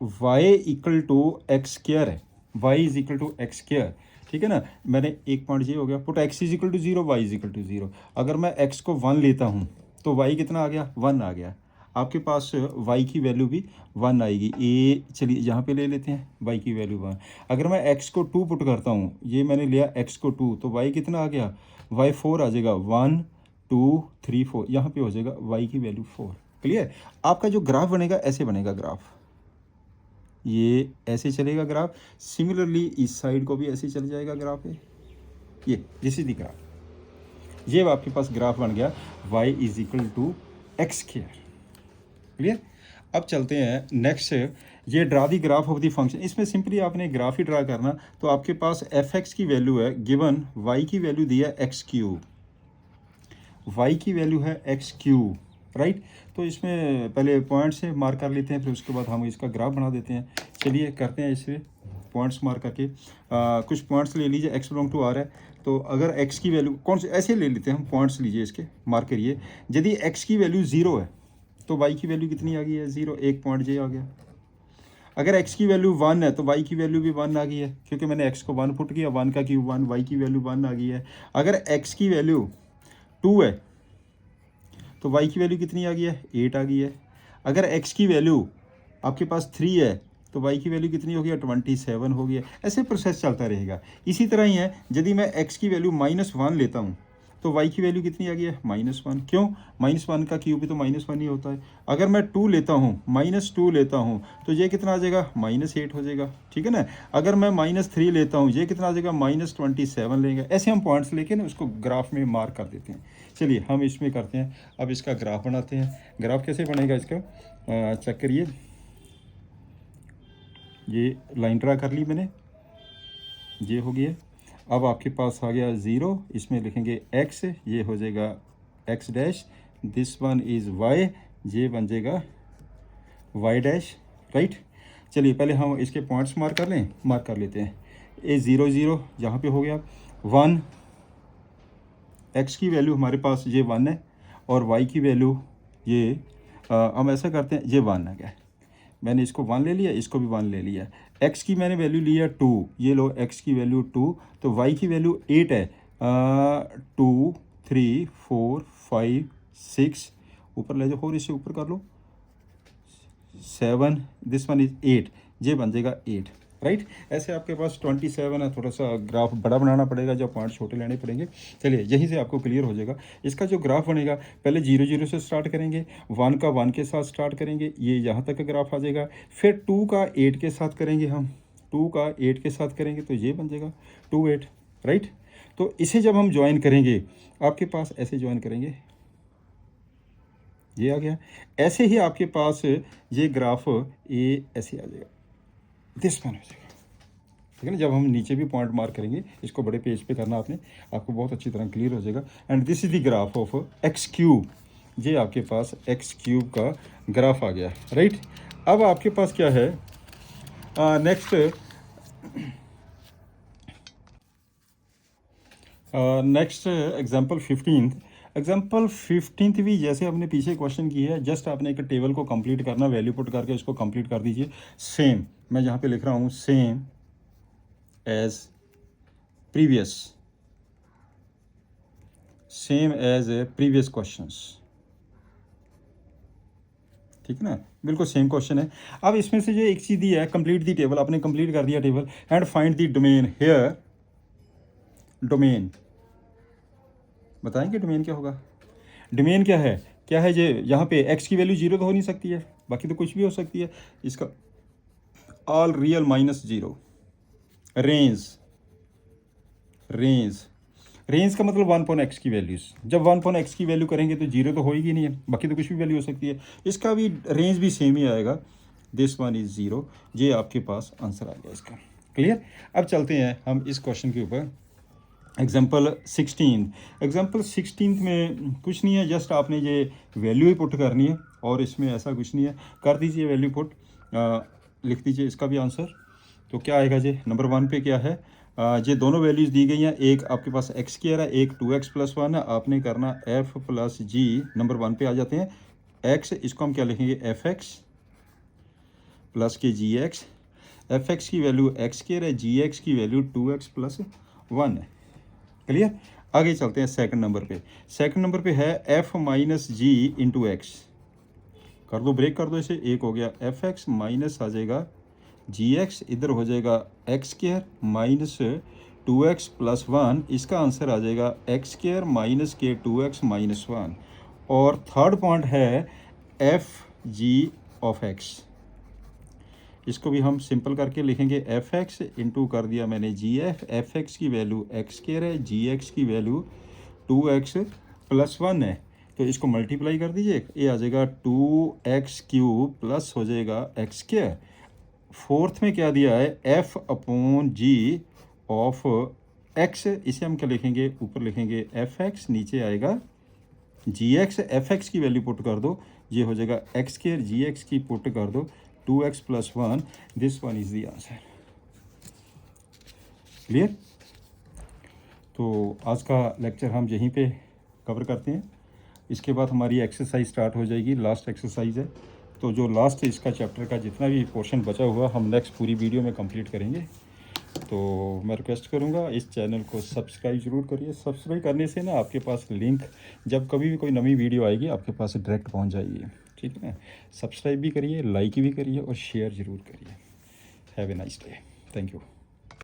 S1: y equal to x square है, y is equal to x square, ठीक है ना। मैंने एक पॉइंट ये हो गया, put x is equal to zero, y is equal to zero. अगर मैं एक्स को 1 लेता हूँ तो वाई कितना आ गया, 1 आ गया। आपके पास y की वैल्यू भी 1 आएगी, ए चलिए यहाँ पे ले लेते हैं y की वैल्यू 1। अगर मैं x को 2 पुट करता हूँ, ये मैंने लिया x को 2, तो y कितना आ गया, y 4 आ जाएगा, 1 2 3 4, यहाँ पे हो जाएगा y की वैल्यू 4। क्लियर। आपका जो ग्राफ बनेगा ऐसे बनेगा ग्राफ, ये ऐसे चलेगा ग्राफ। सिमिलरली इस साइड को भी ऐसे चल जाएगा ग्राफ है, ये दिस इज द ग्राफ। ये आपके पास ग्राफ बन गया y is equal to x square, clear. अब चलते हैं नेक्स्ट, ये draw the graph of the function. इसमें सिंपली आपने ग्राफ ही ड्रा करना। तो आपके पास एफ एक्स की वैल्यू है गिवन, वाई की वैल्यू दी है एक्स क्यूब, वाई की वैल्यू है एक्स क्यूब, राइट। तो इसमें पहले पॉइंट से मार्क कर लेते हैं, फिर उसके बाद हम इसका ग्राफ बना देते हैं। चलिए करते हैं इसे पॉइंट्स मार्क करके। कुछ पॉइंट्स ले लीजिए, एक्स बिलोंग टू आर है, तो अगर एक्स की वैल्यू कौन से, ऐसे ले लेते हैं हम, पॉइंट्स लीजिए इसके, मार्क करिए। यदि एक्स की वैल्यू 0 है तो वाई की वैल्यू कितनी आ गई है, 0, एक पॉइंट ये आ गया। अगर x की वैल्यू 1 है तो y की वैल्यू भी 1 आ गई है, क्योंकि मैंने x को 1 पुट किया, 1 का क्यूब 1, y की वैल्यू 1 आ गई है। अगर x की वैल्यू 2 है तो y की वैल्यू कितनी आ गई है, 8 आ गई है। अगर x की वैल्यू आपके पास 3 है तो y की वैल्यू कितनी हो गई है, 27 हो गई है। ऐसे प्रोसेस चलता रहेगा। इसी तरह ही है, यदि मैं x की वैल्यू -1 लेता हूँ तो y की वैल्यू कितनी आ गई है, -1। क्यों, -1 का क्यूब भी तो -1 ही होता है। अगर मैं 2 लेता हूँ, -2 लेता हूँ तो ये कितना आ जाएगा, -8 हो जाएगा, ठीक है ना। अगर मैं -3 लेता हूँ, ये कितना आ जाएगा, -27 लेंगे। ऐसे हम पॉइंट्स लेके ना उसको ग्राफ में मार्क कर देते हैं। चलिए हम इसमें करते हैं, अब इसका ग्राफ बनाते हैं। ग्राफ कैसे बनेगा इसका, चेक करिए। ये लाइन ड्रा कर ली मैंने, ये हो गया। अब आपके पास आ गया 0, इसमें लिखेंगे x, ये हो जाएगा x dash, this one is y, ये बन जाएगा y डैश, राइट। चलिए पहले हम इसके पॉइंट्स मार्क कर लें, मार्क कर लेते हैं। ए 0 0 यहाँ पे हो गया, 1, x की वैल्यू हमारे पास ये 1 है, और y की वैल्यू ये हम ऐसा करते हैं, ये 1 आ गया। मैंने इसको 1 ले लिया, इसको भी 1 ले लिया। x की मैंने वैल्यू लिया 2, ये लो x की वैल्यू 2, तो y की वैल्यू 8 है। 2 3 4 5 6, ऊपर ले जाओ, और इससे ऊपर कर लो, 7, दिस वन इज 8, ये बन जाएगा 8, राइट। ऐसे आपके पास 27 है, थोड़ा सा ग्राफ बड़ा बनाना पड़ेगा, जब पॉइंट छोटे लेने पड़ेंगे। चलिए यहीं से आपको क्लियर हो जाएगा। इसका जो ग्राफ बनेगा, पहले 0 0 से स्टार्ट करेंगे, 1 का 1 के साथ स्टार्ट करेंगे, ये यहाँ तक का ग्राफ आ जाएगा। फिर 2 का 8 के साथ करेंगे, हम 2 का 8 के साथ करेंगे तो ये बन जाएगा 2 8, राइट। तो इसे जब हम ज्वाइन करेंगे, आपके पास ऐसे ज्वाइन करेंगे, ये आ गया। ऐसे ही आपके पास ये ग्राफ ये ऐसे आ जाएगा, दिस वन हो जाएगा, ठीक है ना। जब हम नीचे भी पॉइंट मार्क करेंगे, इसको बड़े पेज पे करना आपने, आपको बहुत अच्छी तरह क्लियर हो जाएगा। And this is the graph of x cube, ये आपके पास एक्स क्यूब का ग्राफ आ गया, राइट। अब आपके पास क्या है next, next example 15th। Example 15th भी जैसे हमने पीछे क्वेश्चन की है, जस्ट आपने एक टेबल को कंप्लीट करना, वैल्यू पुट करके उसको कंप्लीट कर दीजिए। सेम मैं यहाँ पे लिख रहा हूँ, same as previous, same as previous questions, ठीक है ना, बिल्कुल सेम क्वेश्चन है। अब इसमें से जो एक चीज़ दी है, कंप्लीट दी टेबल, आपने कंप्लीट कर दिया table, and find the domain here. Domain बताएंगे डोमेन क्या होगा? डोमेन क्या है जे यहाँ पे एक्स की वैल्यू जीरो तो हो नहीं सकती है, बाकी तो कुछ भी हो सकती है। इसका all real minus zero. Range, range range का मतलब 1/x की वैल्यूज, जब 1/x की वैल्यू करेंगे तो जीरो तो होएगी नहीं है, बाकी तो कुछ भी वैल्यू हो सकती है। इसका भी रेंज भी सेम ही आएगा, दिस वन इज जीरो। ये आपके पास आंसर आ गया इसका। क्लियर? अब चलते हैं हम इस क्वेश्चन के ऊपर। एग्जाम्पल 16। एग्जाम्पल 16 में कुछ नहीं है, जस्ट आपने ये वैल्यू ही पुट करनी है, और इसमें ऐसा कुछ नहीं है। कर दीजिए वैल्यू पुट, लिख दीजिए इसका भी आंसर। तो क्या आएगा जी? नंबर 1 पे क्या है, ये दोनों वैल्यूज़ दी गई हैं, एक आपके पास एक्स स्क्वायर है, एक 2x + 1 है। आपने करना f + g। नंबर 1 पे आ जाते हैं। x, इसको हम क्या लिखेंगे, fx प्लस के gx। fx की वैल्यू एक्स स्क्वायर है, gx की वैल्यू 2x + 1 है। क्लियर? आगे चलते हैं सेकंड नंबर पे। सेकंड नंबर पे है f - g × x। कर दो, ब्रेक कर दो इसे, एक हो गया fx माइनस आ जाएगा gx, इधर हो जाएगा एक्स स्क्वायर माइनस 2x + 1। इसका आंसर आ जाएगा एक्स स्क्वायर माइनस के 2x - 1। और थर्ड पॉइंट है एफ जी ऑफ एक्स। इसको भी हम सिंपल करके लिखेंगे, एफ एक्स इंटू कर दिया मैंने जी एफ। एफ एक्स की वैल्यू एक्स स्क्वायर है, जी एक्स की वैल्यू 2x + 1 है, तो इसको मल्टीप्लाई कर दीजिए, ये आ जाएगा 2x³ प्लस हो जाएगा एक्स स्क्वायर। फोर्थ में क्या दिया है, f/g ऑफ x। इसे हम क्या लिखेंगे, ऊपर लिखेंगे fx, नीचे आएगा gx। fx की वैल्यू पुट कर दो, ये हो जाएगा x²। gx की पुट कर दो 2x + 1। This one is the answer. Clear? तो आज का लेक्चर हम यहीं पे कवर करते हैं। इसके बाद हमारी एक्सरसाइज स्टार्ट हो जाएगी, लास्ट एक्सरसाइज है। तो जो लास्ट इसका चैप्टर का जितना भी पोर्शन बचा हुआ हम नेक्स्ट पूरी वीडियो में कंप्लीट करेंगे। तो मैं रिक्वेस्ट करूँगा इस चैनल को सब्सक्राइब ज़रूर करिए। सब्सक्राइब करने से ना आपके पास लिंक, जब कभी भी कोई नई वीडियो आएगी आपके पास डायरेक्ट पहुंच जाएगी, ठीक है ना। सब्सक्राइब भी करिए, लाइक भी करिए और शेयर ज़रूर करिए। Have a nice day. Thank you.